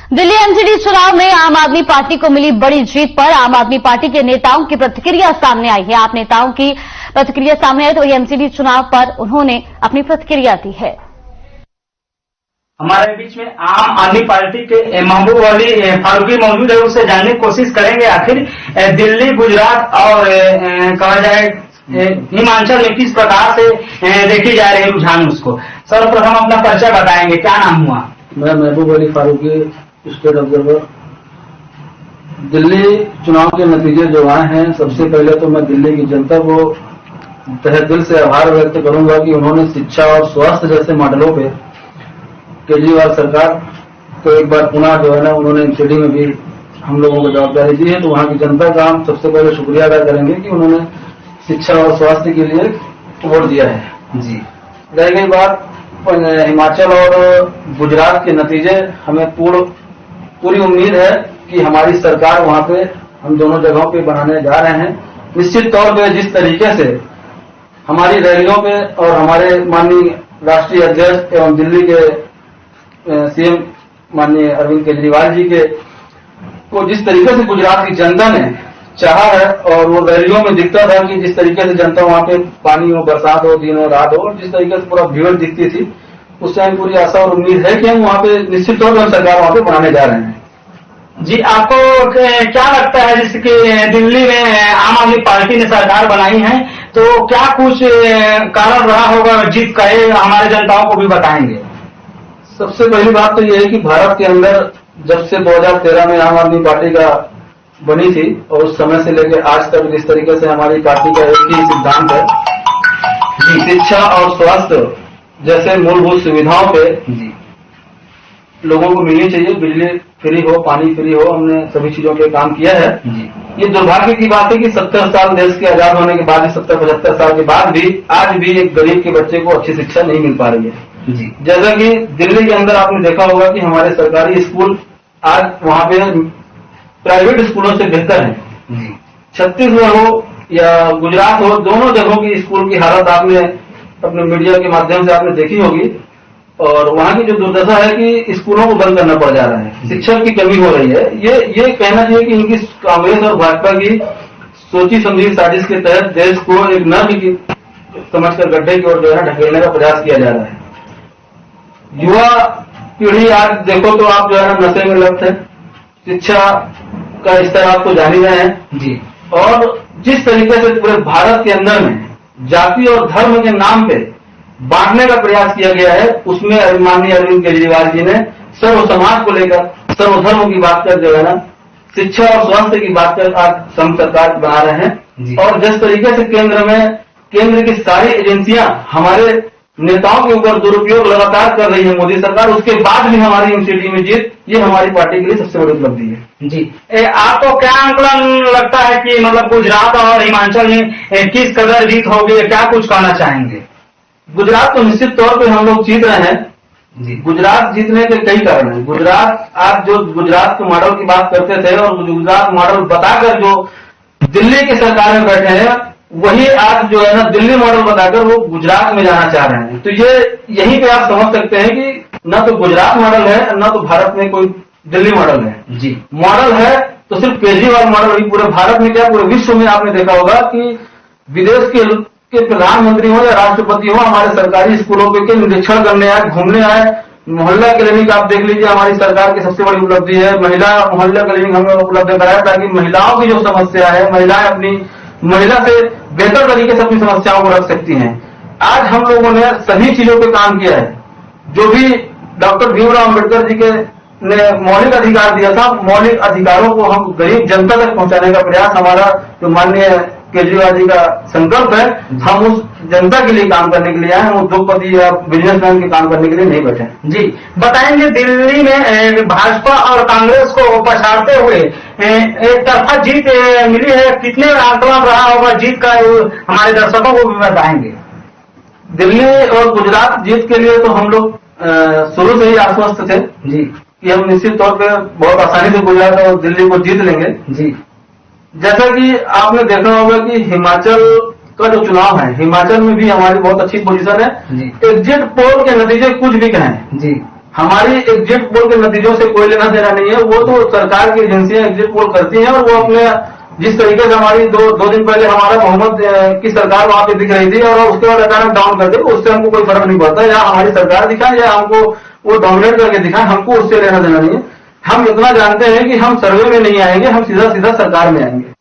Delhi MCD चुनाव में आम आदमी पार्टी को मिली बड़ी जीत पर आम आदमी पार्टी के नेताओं की प्रतिक्रिया सामने आई है। आप नेताओं की प्रतिक्रिया सामने आई तो एमसीडी चुनाव पर उन्होंने अपनी प्रतिक्रिया दी है। हमारे बीच में आम आदमी पार्टी के महबूब अली फारूकी मौजूद है, उससे जानने की कोशिश करेंगे आखिर दिल्ली, गुजरात और कहा जाए हिमाचल में किस प्रकार से देखी जा रही है रुझान। उसको सर्वप्रथम अपना परिचय बताएंगे, क्या नाम हुआ? मैं महबूब अली फारूकी, स्टेट ऑब्जर्वर। दिल्ली चुनाव के नतीजे जो आए हैं, सबसे पहले तो मैं दिल्ली की जनता को तहे दिल से आभार व्यक्त करूंगा कि उन्होंने शिक्षा और स्वास्थ्य जैसे मॉडलों पे केजरीवाल सरकार को एक बार पुनः जो है ना उन्होंने एमसीडी में भी हम लोगों को जवाबदारी दी है। तो वहां की जनता का हम सबसे पहले शुक्रिया अदा करेंगे कि उन्होंने शिक्षा और स्वास्थ्य के लिए वोट दिया है। जी, रह गई बात हिमाचल और गुजरात के नतीजे, हमें पूरी उम्मीद है कि हमारी सरकार वहां पे हम दोनों जगहों पे बनाने जा रहे हैं। निश्चित तौर पे जिस तरीके से हमारी रैलियों पे और हमारे माननीय राष्ट्रीय अध्यक्ष एवं दिल्ली के सीएम माननीय अरविंद केजरीवाल जी के को जिस तरीके से गुजरात की जनता ने चाहा है, और वो रैलियों में दिखता था कि जिस तरीके से जनता वहां पे पानी हो, बरसात हो, दिन हो, रात हो, जिस तरीके से पूरा भीड़ दिखती थी, उससे हमें पूरी आशा और उम्मीद है कि हम वहां पे निश्चित तौर पर सरकार वहां पे बनाने जा रहे हैं। जी, आपको क्या लगता है जिसके दिल्ली में आम आदमी पार्टी ने सरकार बनाई है, तो क्या कुछ कारण रहा होगा जीत का, हमारे जनताओं को भी बताएंगे? सबसे पहली बात तो ये है कि भारत के अंदर जब से 2013 में आम आदमी पार्टी का बनी थी और उस समय से लेकर आज तक जिस तरीके से हमारी पार्टी का एक ही सिद्धांत है जी, शिक्षा और स्वास्थ्य जैसे मूलभूत सुविधाओं पे जी लोगों को मिलनी चाहिए। बिजली फ्री हो, पानी फ्री हो, हमने सभी चीजों पे काम किया है जी। ये दुर्भाग्य की बात है कि 70 साल देश के आजाद होने के बाद, 70-75 साल के बाद भी आज भी एक गरीब के बच्चे को अच्छी शिक्षा नहीं मिल पा रही है जी। जैसा कि दिल्ली के अंदर आपने देखा होगा कि हमारे सरकारी स्कूल आज वहां पे प्राइवेट स्कूलों से बेहतर है। छत्तीसगढ़ हो या गुजरात हो, दोनों जगहों की स्कूल की हालत आपने अपने मीडिया के माध्यम से आपने देखी होगी, और वहां की जो दुर्दशा है कि स्कूलों को बंद करना पड़ जा रहा है, शिक्षक की कमी हो रही है। ये कहना चाहिए कि इनकी कांग्रेस और भाजपा की सोची समझी साजिश के तहत देश को एक नर्क की समझकर गड्ढे की ओर जो है ढकेलने का प्रयास किया जा रहा है। युवा पीढ़ी आज देखो तो आप जो है नशे में लत है, शिक्षा का स्तर आपको जान ही रहे हैं जी। और जिस तरीके से पूरे भारत के अंदर में जाति और धर्म के नाम पे बांटने का प्रयास किया गया है, उसमें माननीय अरविंद केजरीवाल जी ने सर्व समाज को लेकर, सर्वधर्म की बात कर जो है ना शिक्षा और स्वास्थ्य की बात कर आज संघ सरकार बना रहे हैं। और जिस तरीके से केंद्र की सारी एजेंसियां हमारे नेताओं के ऊपर दुरुपयोग लगातार कर रही है मोदी सरकार, उसके बाद भी हमारी एमसीडी में जीत, ये हमारी पार्टी के लिए सबसे बड़ी उपलब्धि है जी। आपको क्या आंकलन लगता है कि मतलब गुजरात और हिमाचल में किस कदर जीत होगी, क्या कुछ कहना चाहेंगे? गुजरात तो निश्चित तौर पे हम लोग जीत रहे हैं जी। गुजरात जीतने के कई कारण हैं। गुजरात, आप जो गुजरात के मॉडल की बात करते थे और गुजरात मॉडल बताकर जो दिल्ली की सरकार में बैठे हैं, वही आज जो है ना दिल्ली मॉडल बताकर वो गुजरात में जाना चाह रहे हैं। तो ये यहीं पे आप समझ सकते हैं कि न तो गुजरात मॉडल है, न तो भारत में कोई दिल्ली मॉडल है जी। मॉडल है तो सिर्फ केजरीवाल मॉडल ही, पूरे भारत में क्या पूरे विश्व में आपने देखा होगा कि विदेश के प्रधानमंत्री हो या राष्ट्रपति हो, हमारे सरकारी स्कूलों के निरीक्षण करने आए, घूमने आए। मोहल्ला क्लिनिक आप देख लीजिए, हमारी सरकार की सबसे बड़ी उपलब्धि है। महिला मोहल्ला क्लिनिक हमने उपलब्ध कराया ताकि महिलाओं की जो समस्या है, महिलाएं अपनी महिला से बेहतर तरीके से अपनी समस्याओं को रख सकती हैं। आज हम लोगों ने सभी चीजों पे काम किया है। जो भी डॉक्टर भीमराव अम्बेडकर जी के ने मौलिक अधिकार दिया था, मौलिक अधिकारों को हम गरीब जनता तक पहुंचाने का प्रयास हमारा जो माननीय केजरीवाल जी का संकल्प है। हम उस जनता के लिए काम करने के लिए आए, हम उद्योगपति या बिजनेसमैन के काम करने के लिए नहीं बैठे जी। बताएंगे दिल्ली में भाजपा और कांग्रेस को पछाड़ते हुए एक तरफा जीत मिली है, कितने आंकलन रहा होगा जीत का, हमारे दर्शकों को भी बताएंगे। दिल्ली और गुजरात जीत के लिए तो हम लोग शुरू से ही आश्वस्त थे जी कि हम निश्चित तौर पे बहुत आसानी से गुजरात और दिल्ली को जीत लेंगे जी। जैसा कि आपने देखा होगा कि हिमाचल का जो चुनाव है, हिमाचल में भी हमारी बहुत अच्छी पोजीशन है जी। एग्जिट पोल के नतीजे कुछ भी कहें जी, हमारी एग्जिट पोल के नतीजों से कोई लेना देना नहीं है। वो तो सरकार की एजेंसियां एग्जिट पोल करती हैं, और वो अपने जिस तरीके से हमारी दो दिन पहले हमारा मोहम्मद की सरकार वहां पे दिख रही थी और उसके बाद अचानक डाउन कर दी, उससे हमको कोई फर्क नहीं पड़ता। या हमारी सरकार दिखाए या हमको वो डोमिनेट करके दिखाए, हमको उससे लेना देना नहीं है। हम इतना जानते हैं कि हम सर्वे में नहीं आएंगे, हम सीधा सीधा सरकार में आएंगे।